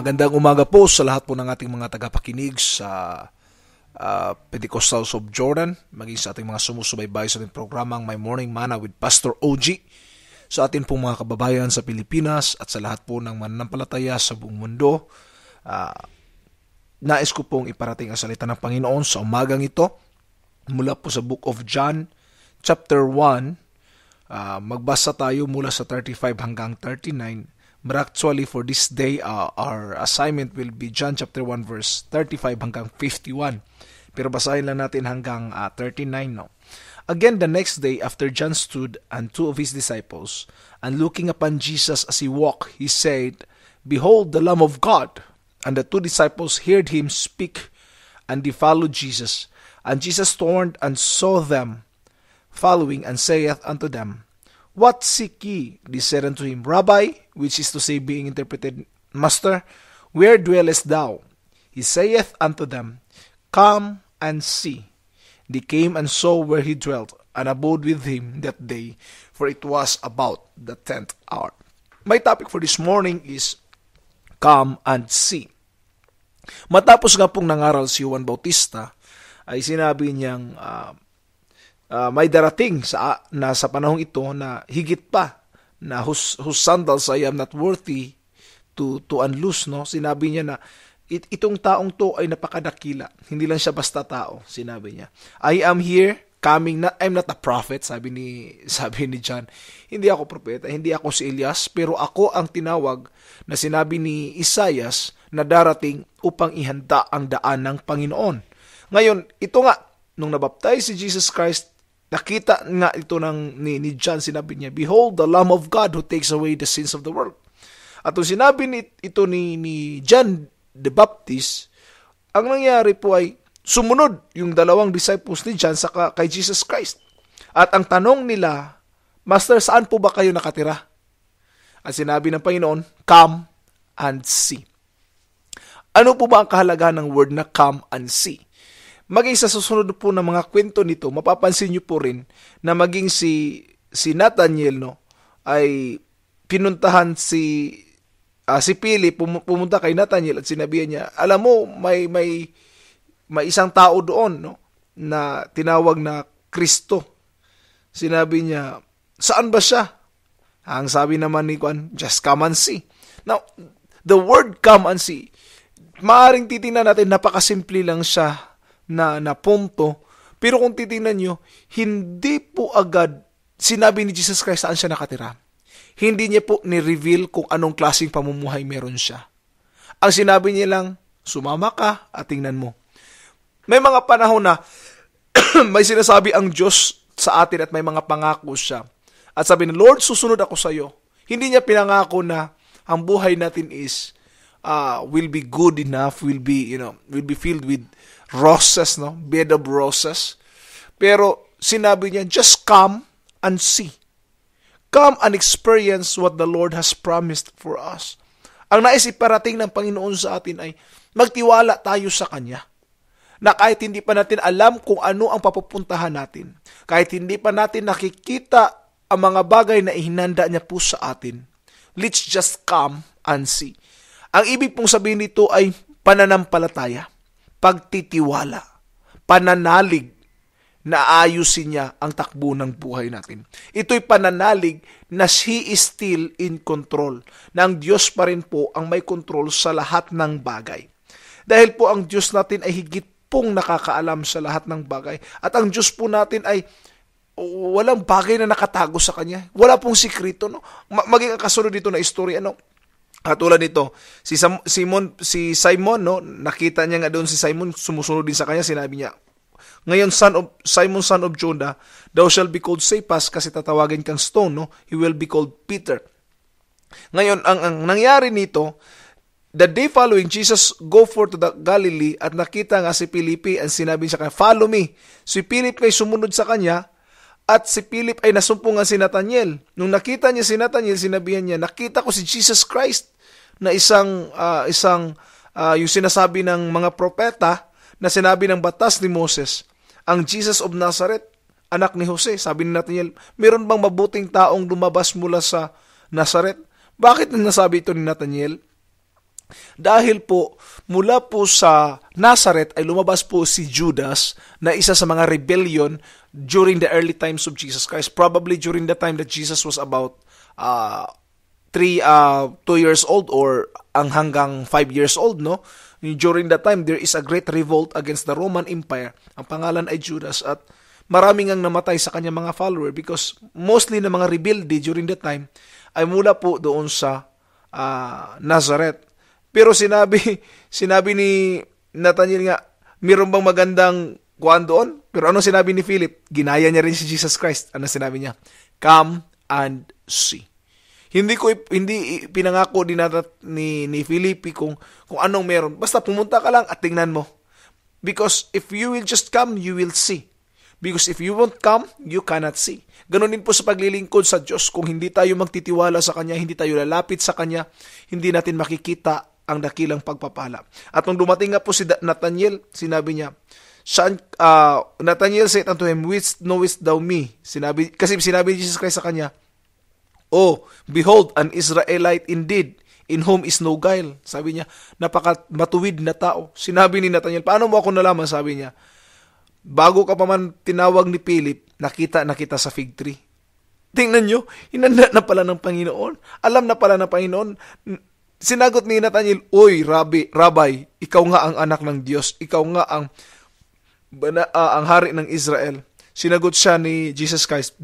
Magandang umaga po sa lahat po ng ating mga tagapakinig sa Pentecostals of Jordan, maging sa ating mga sumusubaybay sa ating programang My Morning Manna with Pastor OG, sa ating pong mga kababayan sa Pilipinas at sa lahat po ng mananampalataya sa buong mundo. Nais ko pong iparating ang salita ng Panginoon sa umagang ito mula po sa Book of John, chapter 1. Magbasa tayo mula sa 35 hanggang 39. But actually, for this day, our assignment will be John chapter 1 verse 35 hanggang 51. Pero basahin lang natin hanggang 39. No? Again, the next day, after John stood and two of his disciples, and looking upon Jesus as he walked, he said, Behold the Lamb of God. And the two disciples heard him speak, and they followed Jesus. And Jesus turned and saw them following, and saith unto them, What seek ye? They said unto him, Rabbi, which is to say, being interpreted, Master, where dwellest thou? He saith unto them, Come and see. They came and saw where he dwelt, and abode with him that day, for it was about the 10th hour. My topic for this morning is, Come and see. Matapos nga pong nangaral si Juan Bautista, ay sinabi niyang, may darating sa panahong ito na higit pa na whose sandals I am not worthy to unloose, no? Sinabi niya na itong taong to ay napakadakila. Hindi lang siya basta tao, sinabi niya. I am here coming, I'm not a prophet, sabi ni John. Hindi ako propeta, hindi ako si Elias, pero ako ang tinawag na sinabi ni Isaias na darating upang ihanda ang daan ng Panginoon. Ngayon, ito nga, nung nabaptize si Jesus Christ, nakita nga ito ni John, sinabi niya, Behold the Lamb of God who takes away the sins of the world. At nung sinabi ito ni John the Baptist, ang nangyari po ay sumunod yung dalawang disciples ni John kay Jesus Christ. At ang tanong nila, Master, saan po ba kayo nakatira? At sinabi ng Panginoon, Come and see. Ano po ba ang kahalagahan ng word na come and see? Maging sa susunod po ng mga kwento nito, mapapansin niyo po rin na maging si Nathanael, no, ay pinuntahan si Philip, pumunta kay Nathanael at sinabihan niya, alam mo, may isang tao doon, no, na tinawag na Kristo. Sinabi niya, saan ba siya? Ang sabi naman ni Juan, just come and see. Now, the word come and see, maaaring titingnan natin, napakasimple lang siya na punto, pero kung titingnan nyo, hindi po agad sinabi ni Jesus Christ saan siya nakatira. Hindi niya po ni-reveal kung anong klaseng pamumuhay meron siya. Ang sinabi niya lang, sumama ka at tingnan mo. May mga panahon na may sinasabi ang Diyos sa atin at may mga pangako siya. At sabi ni Lord, susunod ako sa iyo. Hindi niya pinangako na ang buhay natin is will be good enough, will be filled with roses, no? Bed of roses. Pero sinabi niya, just come and see. Come and experience what the Lord has promised for us. Ang nais iparating ng Panginoon sa atin ay magtiwala tayo sa Kanya. Na kahit hindi pa natin alam kung ano ang papupuntahan natin, kahit hindi pa natin nakikita ang mga bagay na ihinanda niya po sa atin, let's just come and see. Ang ibig pong sabihin nito ay pananampalataya, pagtitiwala, pananalig na ayusin niya ang takbo ng buhay natin. Ito'y pananalig na He is still in control, na ang Diyos pa rin po ang may control sa lahat ng bagay. Dahil po ang Diyos natin ay higit pong nakakaalam sa lahat ng bagay. At ang Diyos po natin ay walang bagay na nakatago sa Kanya. Wala pong sikrito. No? Maging ang kasunod dito na istorya, no? Katulad nito, si Simon, no, nakita niya nga doon si Simon, sumusunod din sa kanya, sinabi niya, ngayon, Simon, son of Jonah, thou shalt be called Cephas, kasi tatawagin kang stone, no? He will be called Peter. Ngayon, ang nangyari nito, the day following, Jesus go forth to the Galilee, at nakita nga si Filipe, at sinabi sa kanya, follow me. Si Philip ay sumunod sa kanya, at si Philip ay nasumpungan si Nathanael. Nung nakita niya si Nathanael, sinabihan niya, nakita ko si Jesus Christ na yung sinasabi ng mga propeta na sinabi ng batas ni Moses, ang Jesus of Nazareth, anak ni Jose. Sabi ni Nathanael, meron bang mabuting taong lumabas mula sa Nazareth? Bakit nasabi ito ni Nathanael? Dahil po, mula po sa Nazareth ay lumabas po si Judas na isa sa mga rebellion during the early times of Jesus Christ. Probably during the time that Jesus was about 2 years old or hanggang 5 years old, no? During that time, there is a great revolt against the Roman Empire. Ang pangalan ay Judas at maraming ang namatay sa kanyang mga follower because mostly na mga rebelde during that time ay mula po doon sa Nazareth. Pero sinabi ni Nathanael nga, mayroon bang magandang kuhaan doon? Pero ano sinabi ni Philip? Ginaya niya rin si Jesus Christ. Ano sinabi niya? Come and see. Hindi pinangako din ni Philip kung anong meron. Basta pumunta ka lang at tingnan mo. Because if you will just come, you will see. Because if you won't come, you cannot see. Ganon din po sa paglilingkod sa Diyos. Kung hindi tayo magtitiwala sa Kanya, hindi tayo lalapit sa Kanya, hindi natin makikita ang dakilang pagpapala. At nung dumating nga po si Nathanael, sinabi niya, Nathanael said unto him, Which knowest thou me? Kasi sinabi ni Jesus Christ sa kanya, Oh, behold, an Israelite indeed, in whom is no guile. Sabi niya, matuwid na tao. Sinabi ni Nathanael, paano mo ako nalaman? Sabi niya, bago ka pa man tinawag ni Philip, nakita na kita sa fig tree. Tingnan nyo, hinanda na pala ng Panginoon. Alam na pala ng Panginoon. Sinagot ni Nathanael, Oy, Rabbi, ikaw nga ang anak ng Diyos. Ikaw nga ang hari ng Israel. Sinagot siya ni Jesus Christ,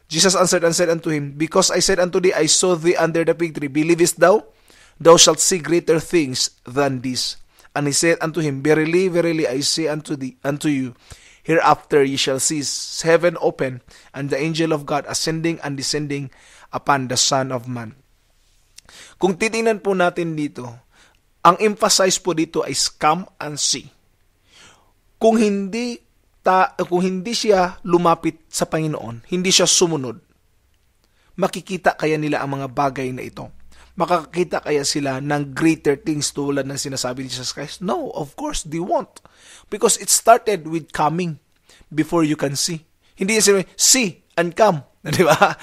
Jesus answered and said unto him, Because I said unto thee, I saw thee under the fig tree. Believest thou? Thou shalt see greater things than this. And he said unto him, Verily, verily, I say unto you, hereafter ye shall see heaven open, and the angel of God ascending and descending upon the Son of Man. Kung titingnan po natin dito, ang emphasize po dito ay come and see. Kung hindi siya lumapit sa Panginoon, hindi siya sumunod, makikita kaya nila ang mga bagay na ito? Makakita kaya sila ng greater things tulad ng sinasabi ni Jesus Christ? No, of course, they won't. Because it started with coming before you can see. Hindi niya sinabi, see and come. Di ba?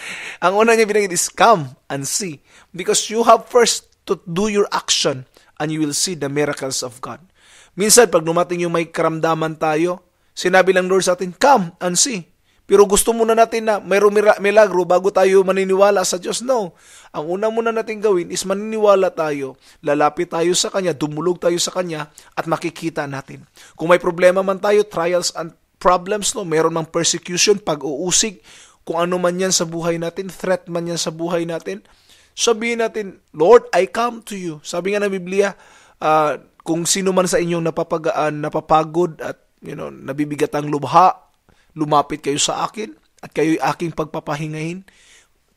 Ang una niya binanggit is come and see. Because you have first to do your action and you will see the miracles of God. Minsan, pag dumating yung may karamdaman tayo, sinabi lang Lord sa atin, come and see. Pero gusto muna natin na mayroong milagro bago tayo maniniwala sa Diyos. No. Ang una muna natin gawin is maniniwala tayo, lalapit tayo sa Kanya, dumulog tayo sa Kanya, at makikita natin. Kung may problema man tayo, trials and problems, no, mayroon mang persecution, pag-uusig, kung ano man yan sa buhay natin, threat man yan sa buhay natin, sabihin natin, Lord, I come to you. Sabi nga ng Biblia, kung sino man sa inyong napapagod at nabibigat ang lubha, lumapit kayo sa akin at kayo'y aking pagpapahingahin.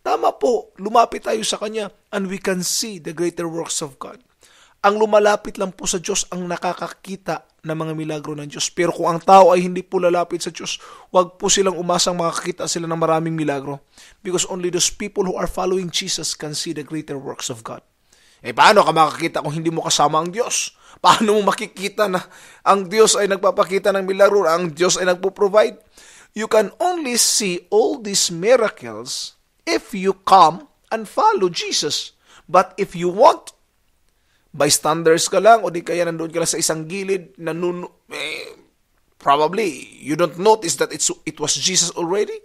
Tama po, lumapit tayo sa Kanya and we can see the greater works of God. Ang lumalapit lang po sa Diyos ang nakakakita ng mga milagro ng Diyos. Pero kung ang tao ay hindi po lalapit sa Diyos, huwag po silang umasang makakita sila ng maraming milagro. Because only those people who are following Jesus can see the greater works of God. Paano ka makakita kung hindi mo kasama ang Diyos? Paano mo makikita na ang Diyos ay nagpapakita ng milagro, ang Diyos ay nagpo-provide? You can only see all these miracles if you come and follow Jesus. But if you want, bystanders ka lang o di kaya nandoon ka lang sa isang gilid, probably you don't notice that it was Jesus already.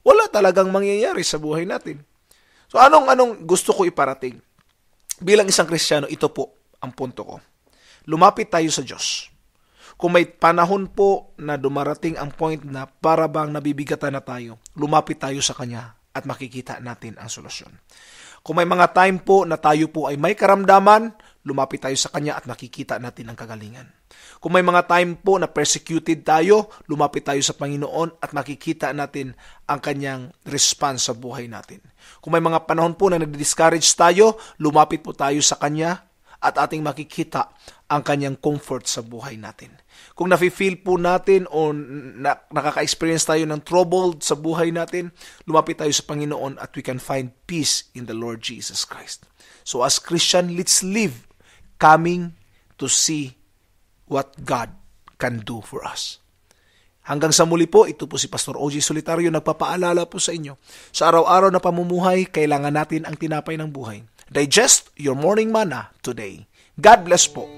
Wala talagang mangyayari sa buhay natin. So anong gusto ko iparating? Bilang isang Kristiyano, ito po ang punto ko. Lumapit tayo sa Diyos. Kung may panahon po na dumarating ang point na para bang nabibigatan na tayo, lumapit tayo sa Kanya at makikita natin ang solusyon. Kung may mga time po na tayo po ay may karamdaman, lumapit tayo sa Kanya at makikita natin ang kagalingan. Kung may mga time po na persecuted tayo, lumapit tayo sa Panginoon at makikita natin ang Kanyang response sa buhay natin. Kung may mga panahon po na nag-discourage tayo, lumapit po tayo sa Kanya at ating makikita ang Kanyang comfort sa buhay natin. Kung nafe-feel po natin o nakaka-experience tayo ng trouble sa buhay natin, lumapit tayo sa Panginoon at we can find peace in the Lord Jesus Christ. So as Christian, let's live coming to see what God can do for us. Hanggang sa muli po, ito po si Pastor O.J. Solitario, nagpapaalala po sa inyo. Sa araw-araw na pamumuhay, kailangan natin ang tinapay ng buhay. Digest your morning manna today. God bless po.